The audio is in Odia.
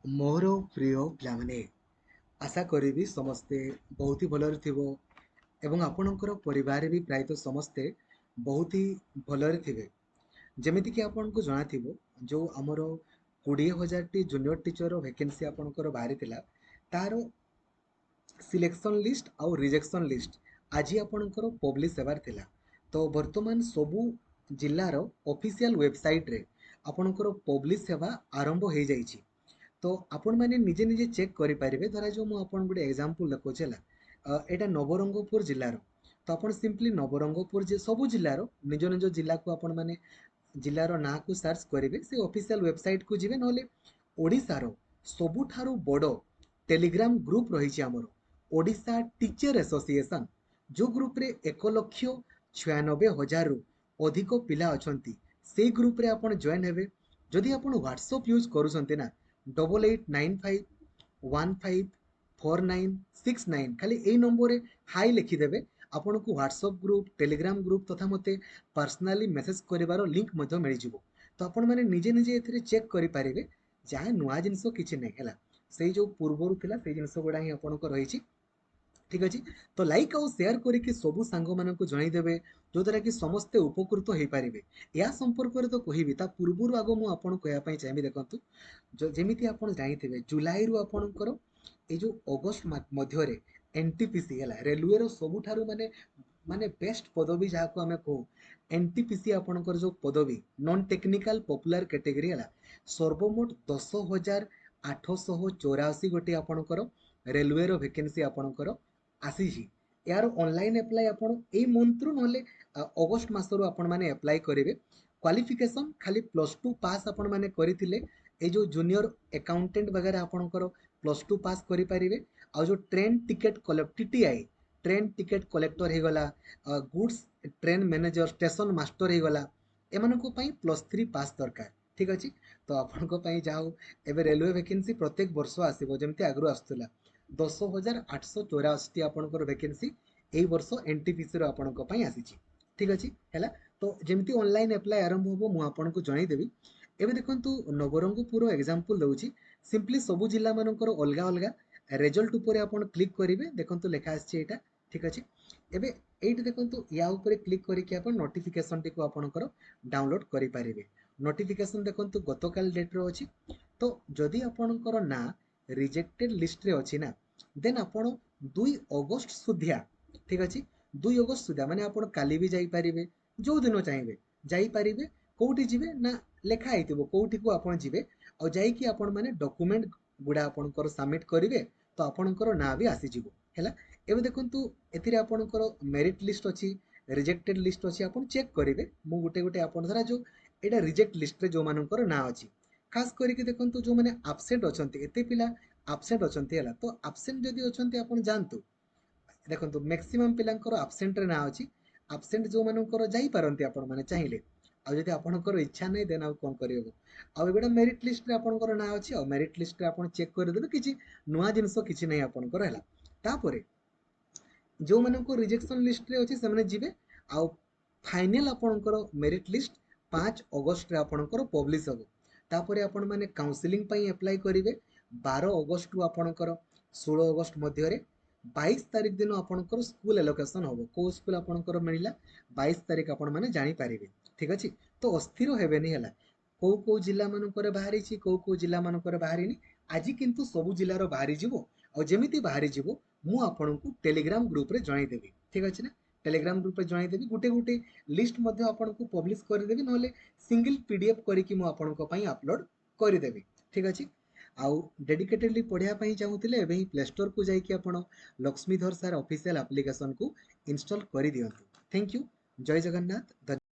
ମୋର ପ୍ରିୟ ପିଲାମାନେ, ଆଶା କରିବି ସମସ୍ତେ ବହୁତ ହି ଭଲରେ ଥିବ ଏବଂ ଆପଣଙ୍କର ପରିବାରରେ ବି ପ୍ରାୟତଃ ସମସ୍ତେ ବହୁତ ହି ଭଲରେ ଥିବେ। ଯେମିତିକି ଆପଣଙ୍କୁ ଜଣାଥିବ, ଯେଉଁ ଆମର 20,000ଟି ଜୁନିୟର ଟିଚର ଭ୍ୟାକେନ୍ସି ଆପଣଙ୍କର ବାହାରିଥିଲା, ତାର ସିଲେକ୍ସନ୍ ଲିଷ୍ଟ ଆଉ ରିଜେକ୍ସନ୍ ଲିଷ୍ଟ ଆଜି ଆପଣଙ୍କର ପବ୍ଲିଶ ହେବାର ଥିଲା। ତ ବର୍ତ୍ତମାନ ସବୁ ଜିଲ୍ଲାର ଅଫିସିଆଲ ୱେବସାଇଟ୍ରେ ଆପଣଙ୍କର ପବ୍ଲିଶ ହେବା ଆରମ୍ଭ ହେଇଯାଇଛି। ତ ଆପଣମାନେ ନିଜେ ନିଜେ ଚେକ୍ କରିପାରିବେ। ଧରାଯାଉ ମୁଁ ଆପଣଙ୍କୁ ଗୋଟେ ଏକ୍ସାମ୍ପଲ୍ ଦେଖାଉଛି ହେଲା। ଏଇଟା ନବରଙ୍ଗପୁର ଜିଲ୍ଲାର। ତ ଆପଣ ସିମ୍ପଲି ନବରଙ୍ଗପୁର ଯେ ସବୁ ଜିଲ୍ଲାର ନିଜ ନିଜ ଜିଲ୍ଲାକୁ ଆପଣମାନେ ଜିଲ୍ଲାର ନାଁକୁ ସର୍ଚ୍ଚ କରିବେ, ସେ ଅଫିସିଆଲ ୱେବସାଇଟ୍କୁ ଯିବେ, ନହେଲେ ଓଡ଼ିଶାର ସବୁଠାରୁ ବଡ଼ ଟେଲିଗ୍ରାମ ଗ୍ରୁପ୍ ରହିଛି ଆମର, ଓଡ଼ିଶା ଟିଚର ଆସୋସିଏସନ୍, ଯେଉଁ ଗ୍ରୁପ୍ରେ 1,96,000ରୁ ଅଧିକ ପିଲା ଅଛନ୍ତି। ସେଇ ଗ୍ରୁପ୍ରେ ଆପଣ ଜଏନ୍ ହେବେ। ଯଦି ଆପଣ ହ୍ୱାଟ୍ସଅପ୍ ୟୁଜ୍ କରୁଛନ୍ତି ନା, 8895154969, ଖାଲି ଏଇ ନମ୍ବରରେ ହାଇ ଲେଖିଦେବେ, ଆପଣଙ୍କୁ ହ୍ୱାଟ୍ସଅପ୍ ଗ୍ରୁପ୍, ଟେଲିଗ୍ରାମ ଗ୍ରୁପ୍ ତଥା ମୋତେ ପର୍ସନାଲି ମେସେଜ କରିବାର ଲିଙ୍କ୍ ମଧ୍ୟ ମିଳିଯିବ। ତ ଆପଣମାନେ ନିଜେ ନିଜେ ଏଥିରେ ଚେକ୍ କରିପାରିବେ। ଯାହା ନୂଆ ଜିନିଷ କିଛି ନାହିଁ ହେଲା, ସେଇ ଯେଉଁ ପୂର୍ବରୁ ଥିଲା ସେଇ ଜିନିଷ ଗୁଡ଼ା ହିଁ ଆପଣଙ୍କ ରହିଛି। ଠିକ୍ ଅଛି। ତ ଲାଇକ୍ ଆଉ ସେୟାର କରିକି ସବୁ ସାଙ୍ଗମାନଙ୍କୁ ଜଣାଇଦେବେ, ଯୋଉଦ୍ୱାରା କି ସମସ୍ତେ ଉପକୃତ ହେଇପାରିବେ। ଏହା ସମ୍ପର୍କରେ ତ କହିବି, ତା ପୂର୍ବରୁ ଆଗ ମୁଁ ଆପଣଙ୍କୁ କହିବା ପାଇଁ ଚାହିଁବି। ଦେଖନ୍ତୁ, ଯେମିତି ଆପଣ ଜାଣିଥିବେ, ଜୁଲାଇରୁ ଆପଣଙ୍କର ଏଇ ଯେଉଁ ଅଗଷ୍ଟ ମଧ୍ୟରେ NTPC ହେଲା, ରେଲୱେର ସବୁଠାରୁ ମାନେ ମାନେ ବେଷ୍ଟ ପଦବୀ ଯାହାକୁ ଆମେ କହୁ, NTPC ଆପଣଙ୍କର ଯେଉଁ ପଦବୀ ନନ୍ ଟେକ୍ନିକାଲ ପପୁଲାର କ୍ୟାଟେଗୋରୀ ହେଲା, ସର୍ବମୋଟ 10,884 ଗୋଟିଏ ଆପଣଙ୍କର ରେଲୱେର ଭ୍ୟାକେନ୍ସି ଆପଣଙ୍କର ଆସିଛି। ଏହାର ଅନଲାଇନ୍ ଆପ୍ଲାଏ ଆପଣ ଏଇ ମନ୍ଥରୁ ନହେଲେ ଅଗଷ୍ଟ ମାସରୁ ଆପଣମାନେ ଆପ୍ଲାଏ କରିବେ। କ୍ୱାଲିଫିକେସନ୍ ଖାଲି +2 ପାସ୍ ଆପଣମାନେ କରିଥିଲେ, এই ଯେଉଁ ଜୁନିୟର ଆକାଉଣ୍ଟାଣ୍ଟ ବଗେରା ଆପଣଙ୍କର +2 ପାସ୍ କରିପାରିବେ। ଆଉ ଯେଉଁ train ticket TTI train ticket collector ହେଇଗଲା, goods train manager, station master ହେଇଗଲା, ଏମାନଙ୍କ ପାଇଁ +3 ପାସ୍ ଦରକାର। ଠିକ୍ ଅଛି। ତ ଆପଣଙ୍କ ପାଇଁ ଯାହା ହଉ, ଏବେ ରେଲୱେ ଭ୍ୟାକେନ୍ସି ପ୍ରତ୍ୟେକ ବର୍ଷ ଆସିବ, ଯେମିତି ଆଗରୁ ଆସୁଥିଲା। 10,884ଟି ଆପଣଙ୍କର ଭ୍ୟାକେନ୍ସି ଏଇ ବର୍ଷ NTPCର ଆପଣଙ୍କ ପାଇଁ ଆସିଛି। ଠିକ୍ ଅଛି ହେଲା। ତ ଯେମିତି ଅନଲାଇନ୍ ଆପ୍ଲାଏ ଆରମ୍ଭ ହେବ ମୁଁ ଆପଣଙ୍କୁ ଜଣାଇଦେବି। ଏବେ ଦେଖନ୍ତୁ, ନବରଙ୍ଗପୁର ଏକ୍ସାମ୍ପଲ୍ ଦେଉଛି। ସିମ୍ପଲି ସବୁ ଜିଲ୍ଲାମାନଙ୍କର ଅଲଗା ଅଲଗା ରେଜଲ୍ଟ ଉପରେ ଆପଣ କ୍ଲିକ୍ କରିବେ। ଦେଖନ୍ତୁ ଲେଖା ଆସିଛି ଏଇଟା। ଠିକ୍ ଅଛି। ଏବେ ଏଇଠି ଦେଖନ୍ତୁ, ୟା ଉପରେ କ୍ଲିକ୍ କରିକି ଆପଣ ନୋଟିଫିକେସନଟିକୁ ଆପଣଙ୍କର ଡାଉନଲୋଡ୍ କରିପାରିବେ। ନୋଟିଫିକେସନ ଦେଖନ୍ତୁ ଗତକାଲି ଡେଟ୍ର ଅଛି। ତ ଯଦି ଆପଣଙ୍କର ନାଁ ରିଜେକ୍ଟେଡ୍ ଲିଷ୍ଟରେ ଅଛି ନା, ଦେନ୍ ଆପଣ 2 ଅଗଷ୍ଟ ସୁଦ୍ଧା, ଠିକ୍ ଅଛି, 2 ଅଗଷ୍ଟ ସୁଦ୍ଧା ମାନେ ଆପଣ କାଲି ବି ଯାଇପାରିବେ, ଯେଉଁ ଦିନ ଚାହିଁବେ ଯାଇପାରିବେ। କୋଉଠି ଯିବେ ନା, ଲେଖା ହେଇଥିବ କୋଉଠିକୁ ଆପଣ ଯିବେ, ଆଉ ଯାଇକି ଆପଣମାନେ ଡକୁମେଣ୍ଟ ଗୁଡ଼ା ଆପଣଙ୍କର ସବମିଟ୍ କରିବେ। ତ ଆପଣଙ୍କର ନାଁ ବି ଆସିଯିବ ହେଲା। ଏବେ ଦେଖନ୍ତୁ, ଏଥିରେ ଆପଣଙ୍କର ମେରିଟ୍ ଲିଷ୍ଟ ଅଛି, ରିଜେକ୍ଟେଡ୍ ଲିଷ୍ଟ ଅଛି, ଆପଣ ଚେକ୍ କରିବେ। ମୁଁ ଗୋଟେ ଗୋଟେ ଆପଣ ଧରା ଯେଉଁ ଏଇଟା ରିଜେକ୍ଟ ଲିଷ୍ଟରେ ଯେଉଁମାନଙ୍କର ନାଁ ଅଛି, ଖାସ୍ କରିକି ଦେଖନ୍ତୁ ଯେଉଁମାନେ ଆବସେଣ୍ଟ ଅଛନ୍ତି, ଏତେ ପିଲା ଆବସେଣ୍ଟ ଅଛନ୍ତି ହେଲା। ତ ଆବସେଣ୍ଟ ଯଦି ଅଛନ୍ତି ଆପଣ ଯାଆନ୍ତୁ। ଦେଖନ୍ତୁ ମ୍ୟାକ୍ସିମମ୍ ପିଲାଙ୍କର ଆବସେଣ୍ଟରେ ନାଁ ଅଛି। ଆବସେଣ୍ଟ ଯେଉଁମାନଙ୍କର ଯାଇପାରନ୍ତି ଆପଣମାନେ ଚାହିଁଲେ, ଆଉ ଯଦି ଆପଣଙ୍କର ଇଚ୍ଛା ନାହିଁ ଦେନ୍ ଆଉ କ'ଣ କରିହେବ। ଆଉ ଏଗୁଡ଼ା ମେରିଟ୍ ଲିଷ୍ଟରେ ଆପଣଙ୍କର ନାଁ ଅଛି, ଆଉ ମେରିଟ୍ ଲିଷ୍ଟରେ ଆପଣ ଚେକ୍ କରିଦେବେ, କିଛି ନୂଆ ଜିନିଷ କିଛି ନାହିଁ ଆପଣଙ୍କର ହେଲା। ତାପରେ ଯେଉଁମାନଙ୍କ ରିଜେକ୍ସନ୍ ଲିଷ୍ଟରେ ଅଛି ସେମାନେ ଯିବେ, ଆଉ ଫାଇନାଲ୍ ଆପଣଙ୍କର ମେରିଟ୍ ଲିଷ୍ଟ 5 ଅଗଷ୍ଟରେ ଆପଣଙ୍କର ପବ୍ଲିଶ ହେବ। ତାପରେ ଆପଣମାନେ କାଉନସିଲିଂ ପାଇଁ ଆପ୍ଲାଏ କରିବେ 12 ଅଗଷ୍ଟରୁ ଆପଣଙ୍କର 16 ଅଗଷ୍ଟ ମଧ୍ୟରେ। 22 ତାରିଖ ଦିନ ଆପଣଙ୍କର ସ୍କୁଲ ଆଲୋକେସନ୍ ହେବ। କେଉଁ ସ୍କୁଲ ଆପଣଙ୍କର ମିଳିଲା 22 ତାରିଖ ଆପଣମାନେ ଜାଣିପାରିବେ। ଠିକ୍ ଅଛି। ତ ଅସ୍ଥିର ହେବେନି ହେଲା, କେଉଁ କେଉଁ ଜିଲ୍ଲାମାନଙ୍କରେ ବାହାରିଛି, କେଉଁ କେଉଁ ଜିଲ୍ଲାମାନଙ୍କରେ ବାହାରିନି। ଆଜି କିନ୍ତୁ ସବୁ ଜିଲ୍ଲାର ବାହାରିଯିବ। ଆଉ ଯେମିତି ବାହାରିଯିବ ମୁଁ ଆପଣଙ୍କୁ ଟେଲିଗ୍ରାମ ଗ୍ରୁପରେ ଜଣାଇଦେବି। ଠିକ୍ ଅଛି ନା। ଟେଲିଗ୍ରାମ ଗ୍ରୁପରେ ଜଣାଇଦେବି, ଗୋଟେ ଗୋଟେ ଲିଷ୍ଟ ମଧ୍ୟ ଆପଣଙ୍କୁ ପବ୍ଲିଶ କରିଦେବି, ନହେଲେ ସିଙ୍ଗଲ PDF କରିକି ମୁଁ ଆପଣଙ୍କ ପାଇଁ ଅପଲୋଡ଼ କରିଦେବି। ଠିକ୍ ଅଛି। ଆଉ ଡେଡିକେଟେଡଲି ପଢ଼ିବା ପାଇଁ ଚାହୁଁଥିଲେ ଏବେ ହିଁ ପ୍ଲେ ଷ୍ଟୋରକୁ ଯାଇକି ଆପଣ ଲକ୍ଷ୍ମୀଧର ସାର୍ ଅଫିସିଆଲ ଆପ୍ଲିକେସନକୁ ଇନଷ୍ଟଲ୍ କରିଦିଅନ୍ତୁ। Thank you. ଜୟ ଜଗନ୍ନାଥ।